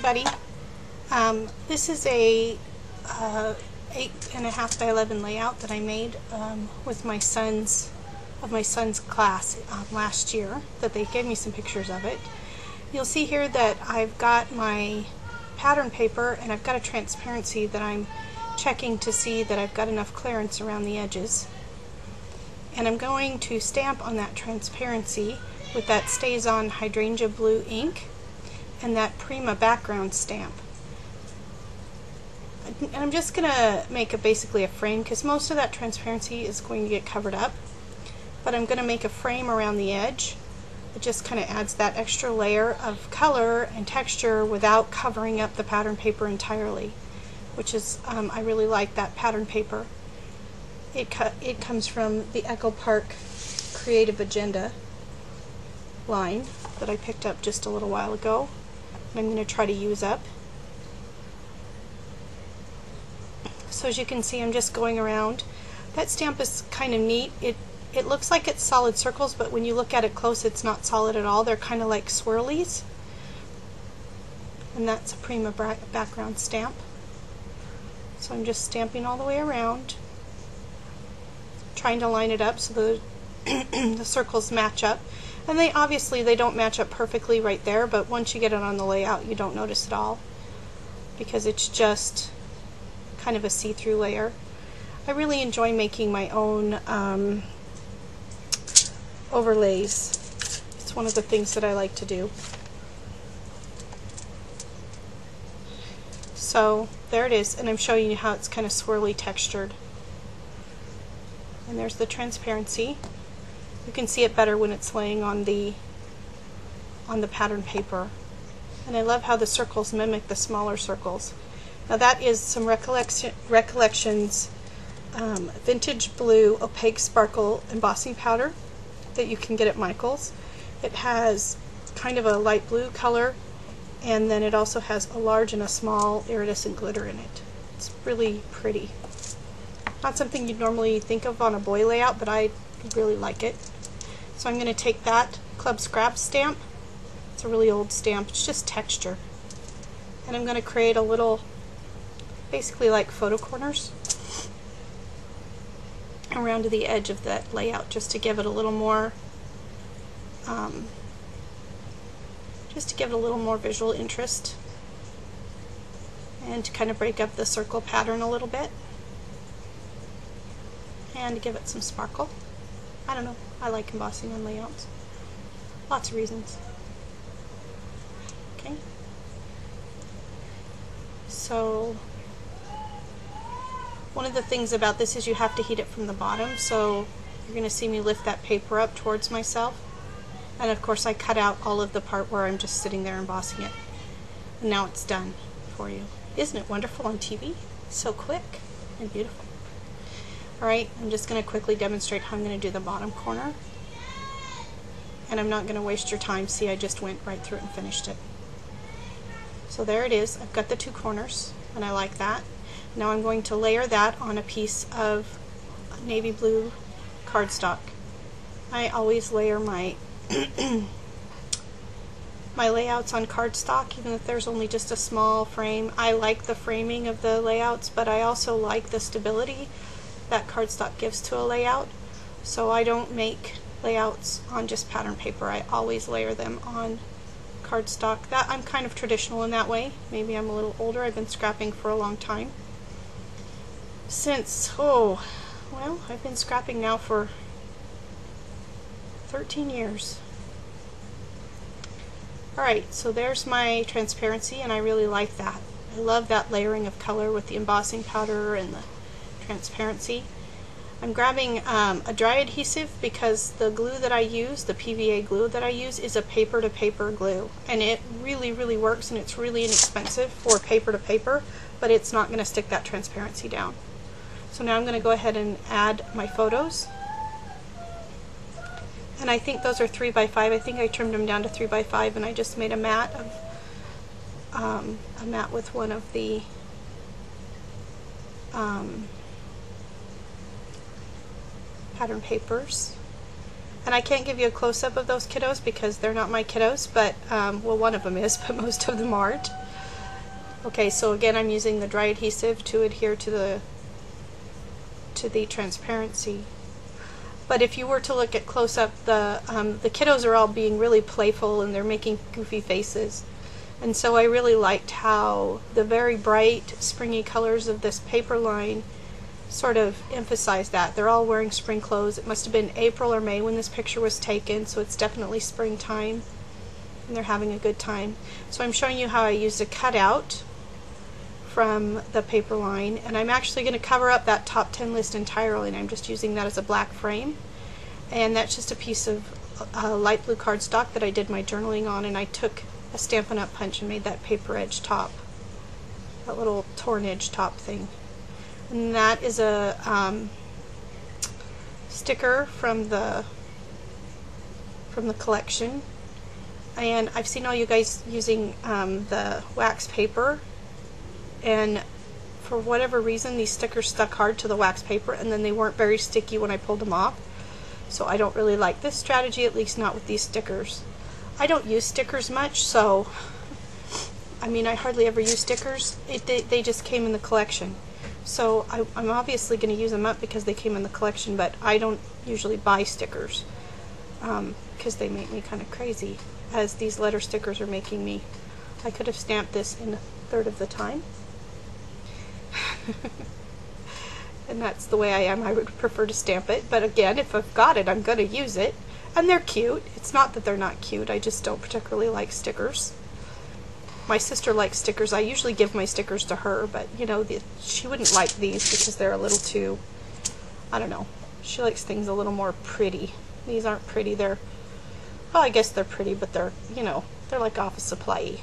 everybody. This is a 8.5 by 11 layout that I made with my son's class last year. That they gave me some pictures of it. You'll see here that I've got my pattern paper and I've got a transparency that I'm checking to see that I've got enough clearance around the edges. And I'm going to stamp on that transparency with that StazOn Hydrangea Blue ink and that Prima background stamp. And I'm just going to make basically a frame because most of that transparency is going to get covered up. But I'm going to make a frame around the edge. It just kind of adds that extra layer of color and texture without covering up the pattern paper entirely, which is, I really like that pattern paper. It comes from the Echo Park Creative Agenda line that I picked up just a little while ago. And I'm going to try to use up. So as you can see, I'm just going around. That stamp is kind of neat. It looks like it's solid circles, but when you look at it close, it's not solid at all. They're kind of like swirlies. And that's a Prima background stamp. So I'm just stamping all the way around, trying to line it up so the the circles match up. And they don't match up perfectly right there, but once you get it on the layout, you don't notice at all because it's just kind of a see-through layer. I really enjoy making my own overlays. It's one of the things that I like to do. So there it is, and I'm showing you how it's kind of swirly textured. And there's the transparency. You can see it better when it's laying on the pattern paper. And I love how the circles mimic the smaller circles. Now that is some Recollections Vintage Blue Opaque Sparkle Embossing Powder that you can get at Michael's. It has kind of a light blue color, and then it also has a large and a small iridescent glitter in it. It's really pretty. Not something you'd normally think of on a boy layout, but I really like it. So I'm going to take that Club Scrap stamp. It's a really old stamp. It's just texture. And I'm going to create a little, basically like photo corners around to the edge of that layout, just to give it a little more visual interest and to kind of break up the circle pattern a little bit and to give it some sparkle. I don't know, I like embossing on layouts. Lots of reasons. Okay. So one of the things about this is you have to heat it from the bottom, so you're going to see me lift that paper up towards myself. And of course I cut out all of the part where I'm just sitting there embossing it. And now it's done for you. Isn't it wonderful on TV? So quick and beautiful. Alright, I'm just going to quickly demonstrate how I'm going to do the bottom corner. And I'm not going to waste your time. See, I just went right through it and finished it. So there it is. I've got the two corners, and I like that. Now I'm going to layer that on a piece of navy blue cardstock. I always layer my my layouts on cardstock, even if there's only just a small frame. I like the framing of the layouts, but I also like the stability that cardstock gives to a layout. So I don't make layouts on just pattern paper. I always layer them on cardstock. I'm kind of traditional in that way. Maybe I'm a little older. I've been scrapping for a long time. I've been scrapping now for 13 years. Alright, so there's my transparency, and I really like that. I love that layering of color with the embossing powder and the transparency. I'm grabbing a dry adhesive because the glue that I use, the PVA glue that I use, is a paper-to-paper glue. And it really, really works, and it's really inexpensive for paper-to-paper, but it's not going to stick that transparency down. So now I'm going to go ahead and add my photos. And I think those are 3 by 5. I think I trimmed them down to 3 by 5, and I just made a mat with one of the pattern papers. And I can't give you a close-up of those kiddos because they're not my kiddos, but well, one of them is, but most of them aren't. Okay, so again I'm using the dry adhesive to adhere to the transparency. But if you were to look at close up, the kiddos are all being really playful and they're making goofy faces. And so I really liked how the very bright, springy colors of this paper line sort of emphasized that. They're all wearing spring clothes. It must have been April or May when this picture was taken, so it's definitely springtime. And they're having a good time. So I'm showing you how I used a cutout from the paper line, and I'm actually going to cover up that top 10 list entirely, and I'm just using that as a black frame. And that's just a piece of light blue cardstock that I did my journaling on, and I took a Stampin' Up! Punch and made that paper edge top, that little torn edge top thing. And that is a sticker from the collection. And I've seen all you guys using the wax paper, and for whatever reason these stickers stuck hard to the wax paper, and then they weren't very sticky when I pulled them off. So I don't really like this strategy, at least not with these stickers. I don't use stickers much, so I mean I hardly ever use stickers. They just came in the collection. So I'm obviously going to use them up because they came in the collection, but I don't usually buy stickers because they make me kind of crazy, as these letter stickers are making me. I could have stamped this in a third of the time. And that's the way I am. I would prefer to stamp it, but again, if I've got it, I'm going to use it. And they're cute. It's not that they're not cute, I just don't particularly like stickers. My sister likes stickers. I usually give my stickers to her, but you know, she wouldn't like these because they're a little too, I don't know, she likes things a little more pretty. These aren't pretty. They're, well, I guess they're pretty, but they're, you know, they're like office supply-y.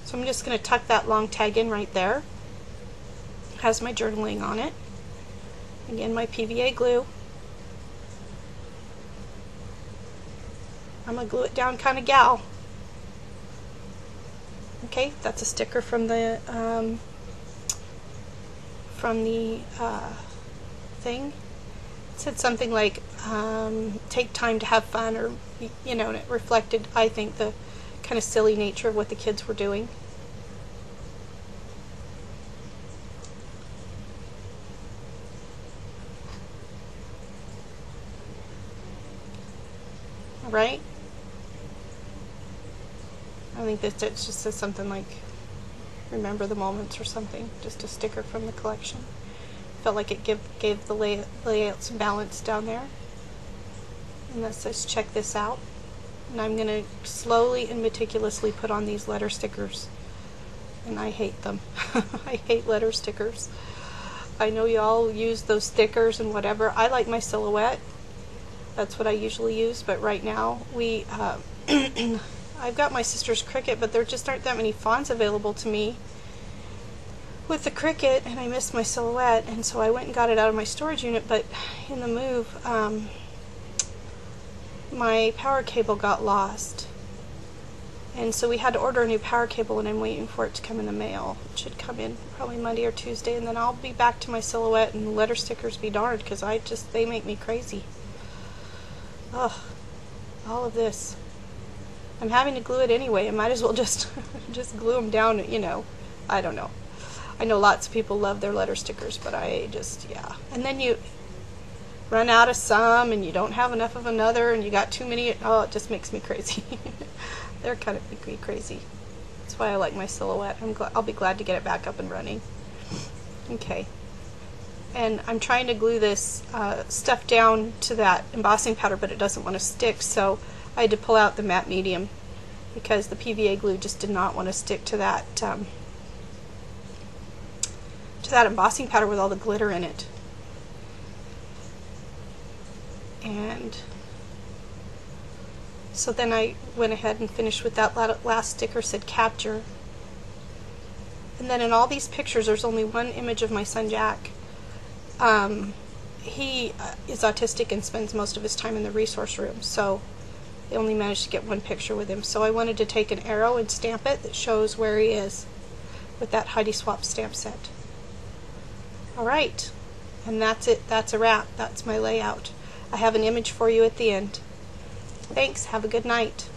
So I'm just going to tuck that long tag in right there. It has my journaling on it. Again, my PVA glue. I'm a glue it down kind of gal. Okay, that's a sticker from the thing. It said something like take time to have fun, or you know, and it reflected, I think, the kind of silly nature of what the kids were doing. All right. I think that it just says something like remember the moments or something, just a sticker from the collection. Felt like it gave the layout some balance down there. And that says check this out. And I'm going to slowly and meticulously put on these letter stickers. And I hate them. I hate letter stickers. I know you all use those stickers and whatever. I like my silhouette. That's what I usually use, but right now we I've got my sister's Cricut, but there just aren't that many fonts available to me with the Cricut, and I missed my silhouette, and so I went and got it out of my storage unit, but in the move my power cable got lost, and so we had to order a new power cable, and I'm waiting for it to come in the mail. It should come in probably Monday or Tuesday, and then I'll be back to my silhouette, and letter stickers be darned, because they make me crazy. Ugh, all of this. I'm having to glue it anyway. I might as well just glue them down, you know. I don't know. I know lots of people love their letter stickers, but I just, yeah. And then you run out of some, and you don't have enough of another, and you got too many. Oh, it just makes me crazy. They're kind of make me crazy. That's why I like my silhouette. I'll be glad to get it back up and running. Okay. And I'm trying to glue this stuff down to that embossing powder, but it doesn't want to stick, so I had to pull out the matte medium because the PVA glue just did not want to stick to that embossing powder with all the glitter in it. And so then I went ahead and finished with that last sticker, said capture. And then in all these pictures there's only one image of my son Jack. He is autistic and spends most of his time in the resource room, so they only managed to get one picture with him. So I wanted to take an arrow and stamp it that shows where he is with that Heidi Swapp stamp set. Alright, and that's it. That's a wrap. That's my layout. I have an image for you at the end. Thanks. Have a good night.